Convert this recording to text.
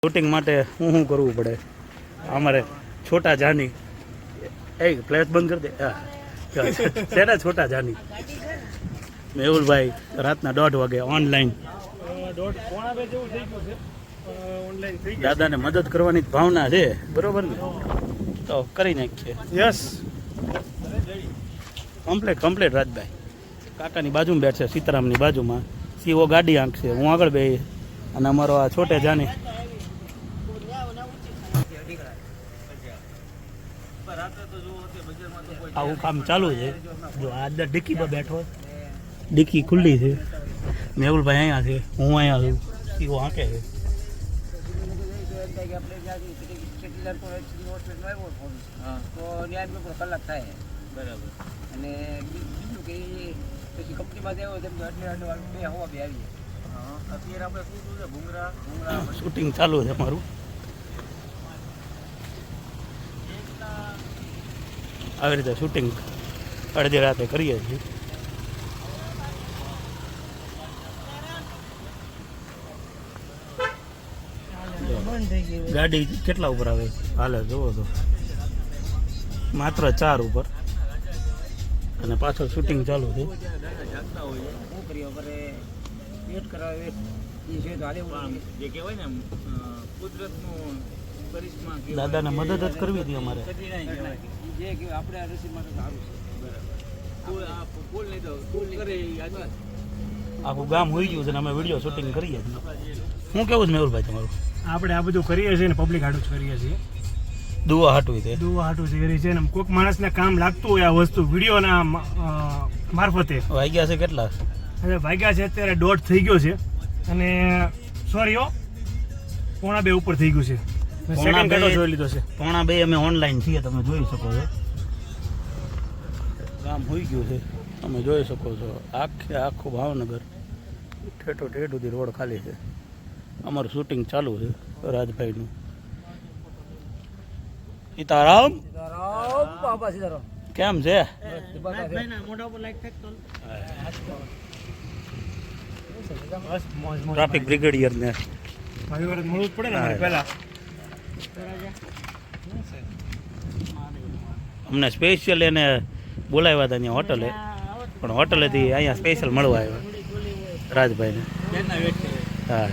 shooting માટે શું કરવું પડે અમારે છોટા જાની એ ફ્લેશ બંધ કરી દે શેના છોટા જાની મેહુલભાઈ રાતના 1:30 વાગે ઓનલાઈન દાદાને મદદ કરવાની ભાવના છે બરોબર ને તો કરી નાખીએ યસ કમ્પ્લીટ રાજભાઈ કાકાની બાજુમાં બેઠશે સીતારામની બાજુમાં સીઓ ગાડી આંકશે હું આગળ બે અને અમારો આ છોટે જાની આવું કામ ચાલુ છે જો આ ડિક્કી પર બેઠો ડિક્કી ખુલ્લી છે મેહુલભાઈ અહીંયા છે હું અહીંયા છું સીઓ આંકે છે કલાક થાય બરાબર અને બીજું કે પછી કંપનીમાં દેવો તેમ તો એટલે બે હવા બે આવીએ અત્યારે આપણે શું છે ભૂંગરા શૂટિંગ ચાલુ છે મારું આવી રીતે શૂટિંગ અડધી રાતે કરીએ છીએ ગાડી કેટલા ઉપર આવે હાલે જોવો તો માત્ર 4 ઉપર અને પાછળ શૂટિંગ ચાલુ છે દાદાને મદદ જ કરવી હતી અમારે આખું ગામ હોઈ ગયું છે ને અમે વિડીયો શૂટિંગ કરીએ છીએ શું કેવું છે મેહુલભાઈ તમારું આપણે આ બધું કરીએ છીએ ને પબ્લિક હાટું જ કરીએ છીએ દુવા હાટું છે દુવા હાટું કરી છે ને કોઈક માણસને કામ લાગતું હોય આ વસ્તુ વિડીયોના મારફતે વાગ્યા છે કેટલા વાગ્યા છે અત્યારે 1:30 થઈ ગયો છે અને સોરી 1:45 ઉપર થઈ ગયું છે સેકન્ડ કાઢો જોઈ લીધો છે 1:45 અમે ઓનલાઈન છીએ તમે જોઈ શકો છો ગામ હોઈ ગયું છે તમે જોઈ શકો છો આખું ભાવનગર ઠેઠો સુધી રોડ ખાલી છે અમારું શૂટિંગ ચાલુ છે રાજભાઈનું સીતારામ કેમ છે ટ્રાફિક બ્રિગેડિયર ને મળવું જ પડે ને પહેલા અમને સ્પેશિયલ એને બોલાવ્યા હતા અહીંયા હોટલે પણ હોટલેથી અહીંયા સ્પેશિયલ મળવા આવ્યા રાજભાઈને હા